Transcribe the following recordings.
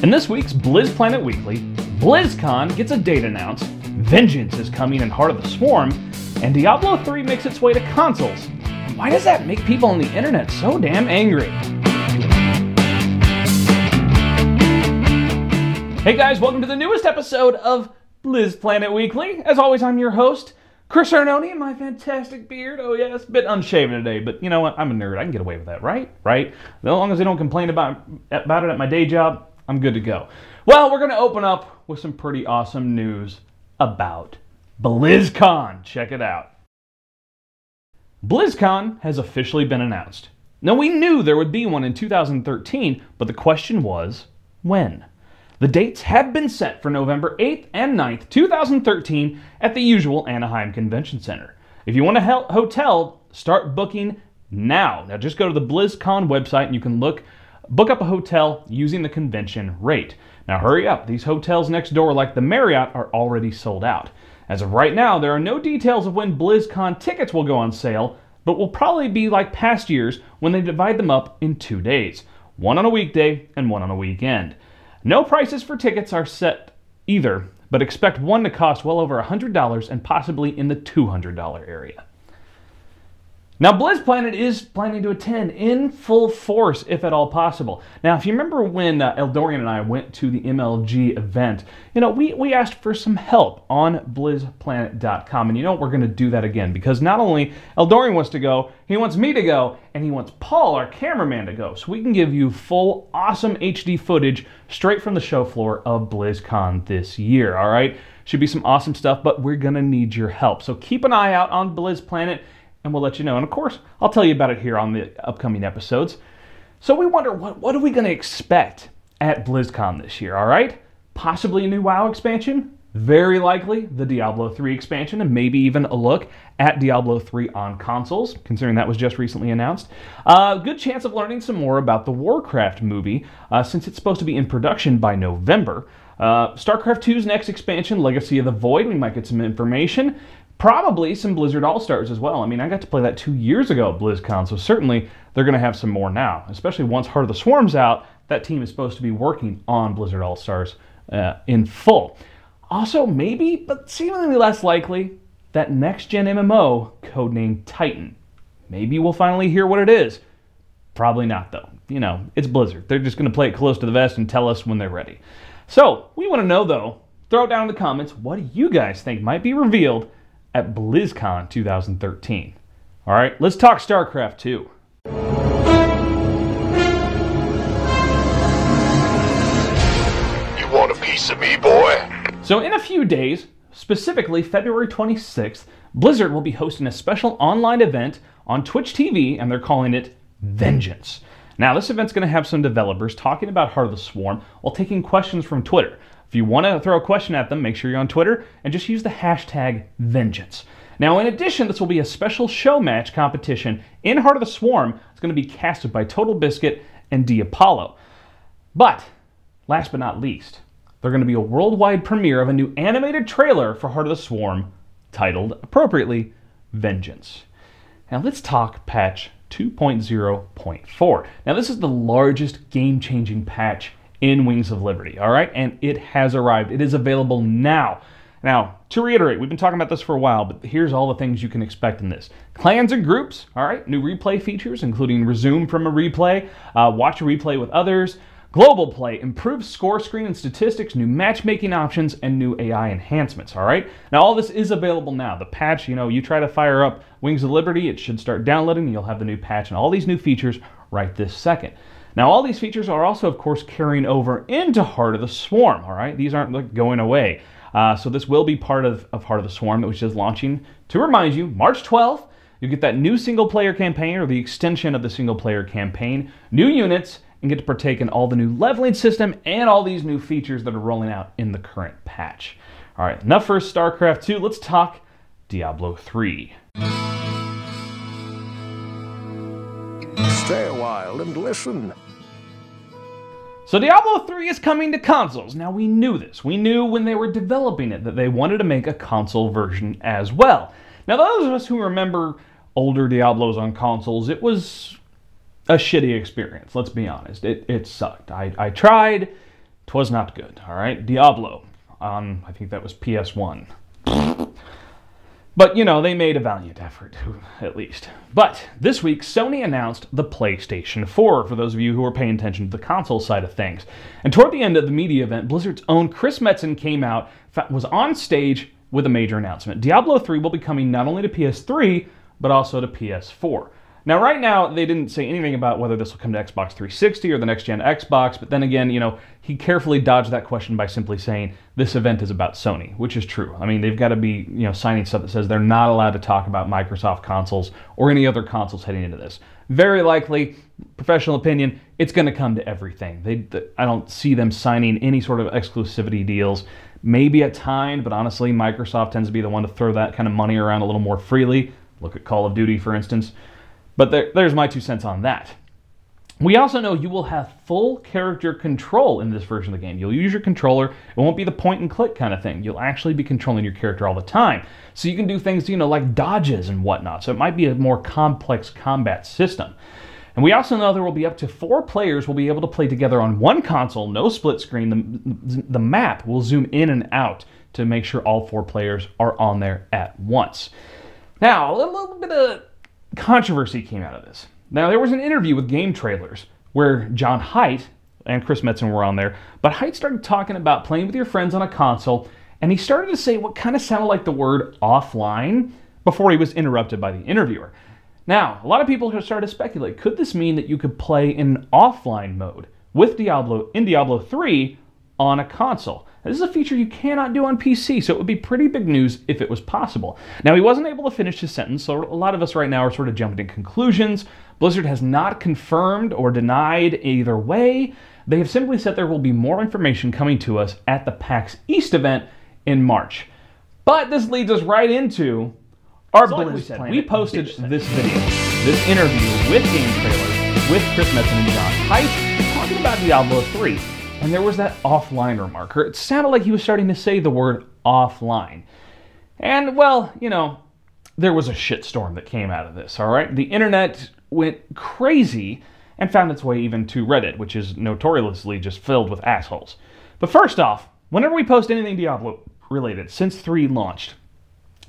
In this week's Blizzplanet Weekly, Blizzcon gets a date announced, Vengeance is coming in Heart of the Swarm, and Diablo 3 makes its way to consoles. Why does that make people on the internet so damn angry? Hey guys, welcome to the newest episode of Blizzplanet Weekly. As always, I'm your host, Chris Arnone, and my fantastic beard. Oh yes, a bit unshaven today, but you know what? I'm a nerd. I can get away with that, right? As long as I don't complain about it at my day job, I'm good to go. Well, we're going to open up with some pretty awesome news about BlizzCon. Check it out. BlizzCon has officially been announced. Now, we knew there would be one in 2013, but the question was, when? The dates have been set for November 8th and 9th, 2013 at the usual Anaheim Convention Center. If you want a hotel, start booking now. Now just go to the BlizzCon website and you can book up a hotel using the convention rate. Now hurry up, these hotels next door like the Marriott are already sold out. As of right now, there are no details of when BlizzCon tickets will go on sale, but will probably be like past years when they divide them up in 2 days. One on a weekday and one on a weekend. No prices for tickets are set either, but expect one to cost well over $100 and possibly in the $200 area. Now, BlizzPlanet is planning to attend in full force, if at all possible. Now, if you remember when Eldorian and I went to the MLG event, we asked for some help on BlizzPlanet.com, and we're going to do that again, because not only Eldorian wants to go, he wants me to go, and he wants Paul, our cameraman, to go, so we can give you full, awesome HD footage straight from the show floor of BlizzCon this year, all right? Should be some awesome stuff, but we're going to need your help. So keep an eye out on BlizzPlanet, and we'll let you know. And of course, I'll tell you about it here on the upcoming episodes. So we wonder, what are we going to expect at BlizzCon this year, all right? Possibly a new WoW expansion. Very likely the Diablo 3 expansion, and maybe even a look at Diablo 3 on consoles, considering that was just recently announced. Good chance of learning some more about the Warcraft movie, since it's supposed to be in production by November. StarCraft 2's next expansion, Legacy of the Void, we might get some information. Probably some Blizzard All-Stars as well. I mean, I got to play that 2 years ago at BlizzCon, so certainly they're going to have some more now. Especially once Heart of the Swarm's out, that team is supposed to be working on Blizzard All-Stars in full. Also, maybe, but seemingly less likely, that next-gen MMO, codenamed Titan. Maybe we'll finally hear what it is. Probably not, though. It's Blizzard. They're just going to play it close to the vest and tell us when they're ready. So, we want to know, though, throw it down in the comments, what do you guys think might be revealed at BlizzCon 2013. All right, let's talk StarCraft 2. You want a piece of me, boy? So in a few days, specifically February 26th, Blizzard will be hosting a special online event on Twitch TV, and they're calling it Vengeance. Now, this event's going to have some developers talking about Heart of the Swarm while taking questions from Twitter. If you want to throw a question at them, make sure you're on Twitter and just use the hashtag Vengeance. Now, in addition, this will be a special show match competition in Heart of the Swarm. It's going to be casted by Total Biscuit and Diablo. But, last but not least, there's going to be a worldwide premiere of a new animated trailer for Heart of the Swarm titled, appropriately, Vengeance. Now, let's talk patch 2.0.4. Now, this is the largest game-changing patch in Wings of Liberty, all right? And it has arrived. It is available now. Now, to reiterate, we've been talking about this for a while, but here's all the things you can expect in this. Clans and groups, all right? New replay features, including resume from a replay, watch a replay with others, global play, improved score screen and statistics, new matchmaking options, and new AI enhancements, all right? Now, all this is available now. The patch, you try to fire up Wings of Liberty, it should start downloading, and you'll have the new patch and all these new features right this second. Now, all these features are also, of course, carrying over into Heart of the Swarm, all right? These aren't going away. So this will be part of Heart of the Swarm, which is launching, to remind you, March 12th. You'll get that new single-player campaign, or the extension of the single-player campaign, new units, and get to partake in all the new leveling system and all these new features that are rolling out in the current patch. All right, enough for StarCraft 2. Let's talk Diablo 3. Stay a while and listen. So Diablo 3 is coming to consoles. Now, we knew this. We knew when they were developing it that they wanted to make a console version as well. Now, those of us who remember older Diablos on consoles, it was a shitty experience, let's be honest. It sucked. I tried, 'Twas not good, all right? Diablo on, I think that was PS1. But, you know, they made a valiant effort, at least. But this week, Sony announced the PlayStation 4, for those of you who are paying attention to the console side of things. And toward the end of the media event, Blizzard's own Chris Metzen came out, was on stage with a major announcement. Diablo 3 will be coming not only to PS3, but also to PS4. Now, right now, they didn't say anything about whether this will come to Xbox 360 or the next-gen Xbox, but then again, you know, he carefully dodged that question by simply saying, this event is about Sony, which is true. I mean, they've got to be, you know, signing stuff that says they're not allowed to talk about Microsoft consoles or any other consoles heading into this. Very likely, professional opinion, it's going to come to everything. I don't see them signing any sort of exclusivity deals. Maybe at times, but honestly, Microsoft tends to be the one to throw that kind of money around a little more freely. Look at Call of Duty, for instance. But there's my 2 cents on that. We also know you will have full character control in this version of the game. You'll use your controller. It won't be the point and click kind of thing. You'll actually be controlling your character all the time. So you can do things, you know, like dodges and whatnot. So it might be a more complex combat system. And we also know there will be up to 4 players will be able to play together on one console, no split screen. The map will zoom in and out to make sure all 4 players are on there at once. Now, a little bit of controversy came out of this. Now, there was an interview with Game Trailers where John Haidt and Chris Metzen were on there, but Haidt started talking about playing with your friends on a console, and he started to say what kind of sounded like the word offline before he was interrupted by the interviewer. Now, a lot of people started to speculate, could this mean that you could play in offline mode with Diablo 3 on a console? This is a feature you cannot do on PC, so it would be pretty big news if it was possible. Now, he wasn't able to finish his sentence, so a lot of us right now are sort of jumping to conclusions. Blizzard has not confirmed or denied either way. They have simply said there will be more information coming to us at the PAX East event in March. But this leads us right into our Blizzplanet. We posted this video, this interview with Game Trailers, with Chris Metzen and John Haidt, talking about Diablo 3. And there was that offline remark, or it sounded like he was starting to say the word offline. And, well, you know, there was a shitstorm that came out of this, all right? The internet went crazy and found its way even to Reddit, which is notoriously just filled with assholes. But first off, whenever we post anything Diablo related, since 3 launched,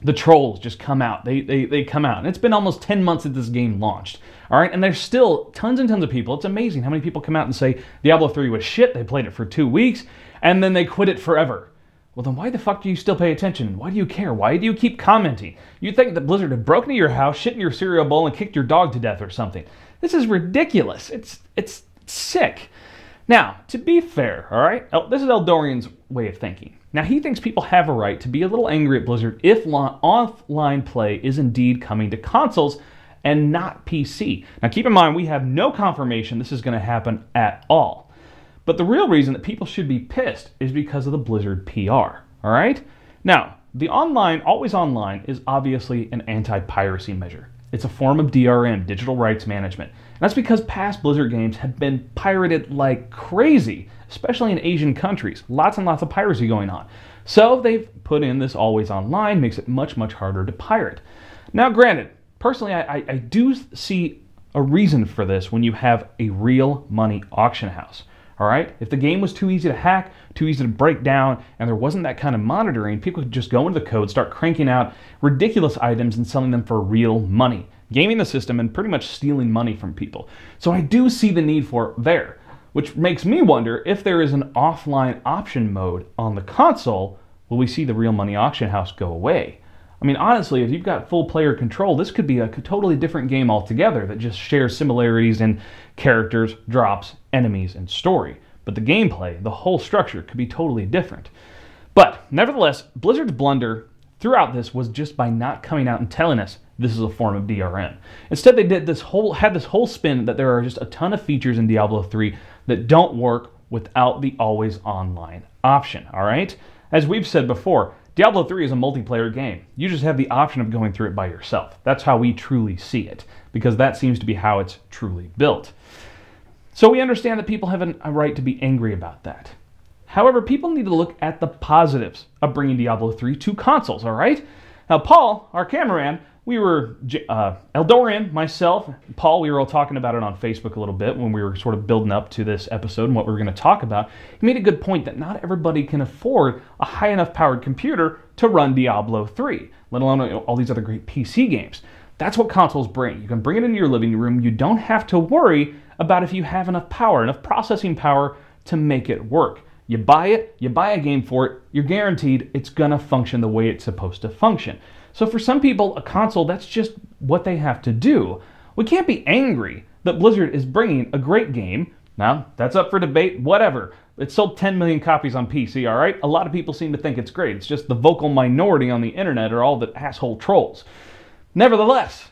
the trolls just come out. They come out. And it's been almost 10 months since this game launched. All right, and there's still tons and tons of people. It's amazing how many people come out and say Diablo 3 was shit. They played it for 2 weeks, and then they quit it forever. Well, then why the fuck do you still pay attention? Why do you care? Why do you keep commenting? You'd think that Blizzard had broken into your house, shit in your cereal bowl, and kicked your dog to death or something. This is ridiculous. It's sick. Now, to be fair, all right, this is Eldorian's way of thinking. Now, he thinks people have a right to be a little angry at Blizzard if offline play is indeed coming to consoles and not PC. Now, keep in mind, we have no confirmation this is going to happen at all. But the real reason that people should be pissed is because of the Blizzard PR, all right? Now, the online, always online, is obviously an anti-piracy measure. It's a form of DRM, digital rights management. And that's because past Blizzard games have been pirated like crazy, especially in Asian countries. Lots and lots of piracy going on. So they've put in this always online, makes it much, much harder to pirate. Now, granted, personally, I do see a reason for this when you have a real money auction house. All right? If the game was too easy to hack, too easy to break down, and there wasn't that kind of monitoring, people could just go into the code, start cranking out ridiculous items and selling them for real money, gaming the system and pretty much stealing money from people. So I do see the need for it there, which makes me wonder if there is an offline option mode on the console, will we see the real money auction house go away? I mean, honestly, if you've got full player control, this could be a totally different game altogether that just shares similarities in characters, drops, enemies, and story. But the gameplay, the whole structure, could be totally different. But, nevertheless, Blizzard's blunder throughout this was just by not coming out and telling us this is a form of DRM. Instead, they had this whole spin that there are just a ton of features in Diablo 3 that don't work without the always online option, all right? As we've said before, Diablo 3 is a multiplayer game. You just have the option of going through it by yourself. That's how we truly see it, because that seems to be how it's truly built. So we understand that people have a right to be angry about that. However, people need to look at the positives of bringing Diablo 3 to consoles, all right? Now, Paul, our cameraman, Eldorian, myself, Paul, we were all talking about it on Facebook a little bit when we were sort of building up to this episode and what we were going to talk about. He made a good point that not everybody can afford a high enough powered computer to run Diablo 3, let alone all these other great PC games. That's what consoles bring. You can bring it into your living room. You don't have to worry about if you have enough power, enough processing power to make it work. You buy it, you buy a game for it, you're guaranteed it's going to function the way it's supposed to function. So for some people, a console, that's just what they have to do. We can't be angry that Blizzard is bringing a great game. Now, that's up for debate, whatever. It sold 10 million copies on PC, all right? A lot of people seem to think it's great. It's just the vocal minority on the internet are all the asshole trolls. Nevertheless,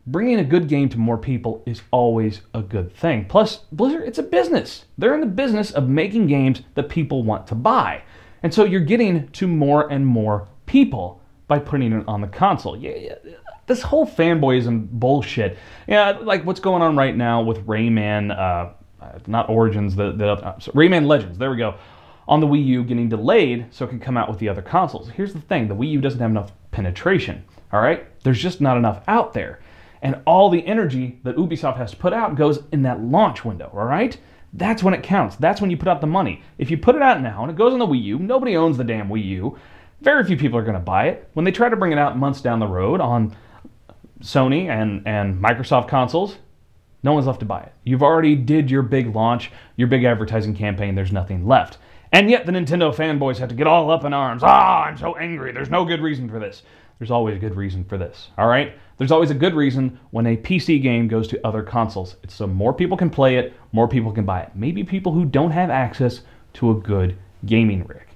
bringing a good game to more people is always a good thing. Plus, Blizzard, it's a business. They're in the business of making games that people want to buy. And so you're getting to more and more people by putting it on the console. Yeah, this whole fanboyism bullshit. Yeah, like what's going on right now with Rayman, not Origins, Rayman Legends, there we go, on the Wii U getting delayed so it can come out with the other consoles. Here's the thing, the Wii U doesn't have enough penetration, all right? There's just not enough out there. And all the energy that Ubisoft has to put out goes in that launch window, all right? That's when it counts. That's when you put out the money. If you put it out now and it goes on the Wii U, nobody owns the damn Wii U, very few people are going to buy it. When they try to bring it out months down the road on Sony and Microsoft consoles, no one's left to buy it. You've already did your big launch, your big advertising campaign, there's nothing left. And yet the Nintendo fanboys have to get all up in arms. I'm so angry. There's no good reason for this. There's always a good reason for this, all right? There's always a good reason when a PC game goes to other consoles. It's so more people can play it, more people can buy it. Maybe people who don't have access to a good gaming rig.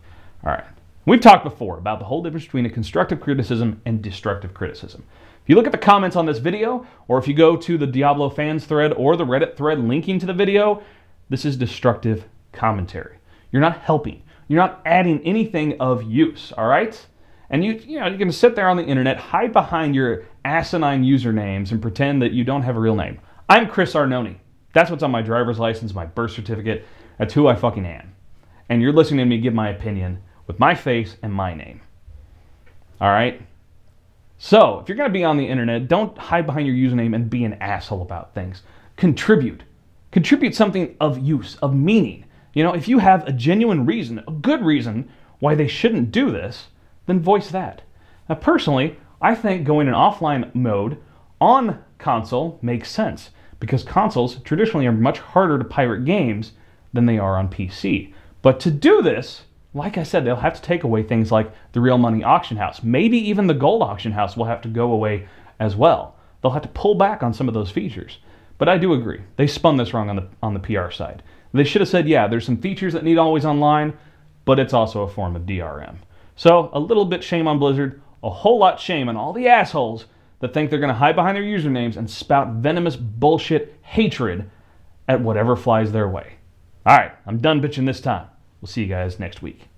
All right. We've talked before about the whole difference between a constructive criticism and destructive criticism. If you look at the comments on this video, or if you go to the Diablo fans thread or the Reddit thread linking to the video, this is destructive commentary. You're not helping. You're not adding anything of use, all right? And you're going to sit there on the internet, hide behind your asinine usernames and pretend that you don't have a real name. I'm Chris Arnone. That's what's on my driver's license, my birth certificate. That's who I fucking am. And you're listening to me give my opinion with my face and my name. All right? So, if you're going to be on the internet, don't hide behind your username and be an asshole about things. Contribute. Contribute something of use, of meaning. You know, if you have a genuine reason, a good reason why they shouldn't do this, then voice that. Now, personally, I think going in offline mode on console makes sense because consoles traditionally are much harder to pirate games than they are on PC. But to do this, like I said, they'll have to take away things like the real money auction house. Maybe even the gold auction house will have to go away as well. They'll have to pull back on some of those features. But I do agree. They spun this wrong on the PR side. They should have said, yeah, there's some features that need always online, but it's also a form of DRM. So a little bit shame on Blizzard, a whole lot shame on all the assholes that think they're going to hide behind their usernames and spout venomous bullshit hatred at whatever flies their way. All right, I'm done bitching this time. We'll see you guys next week.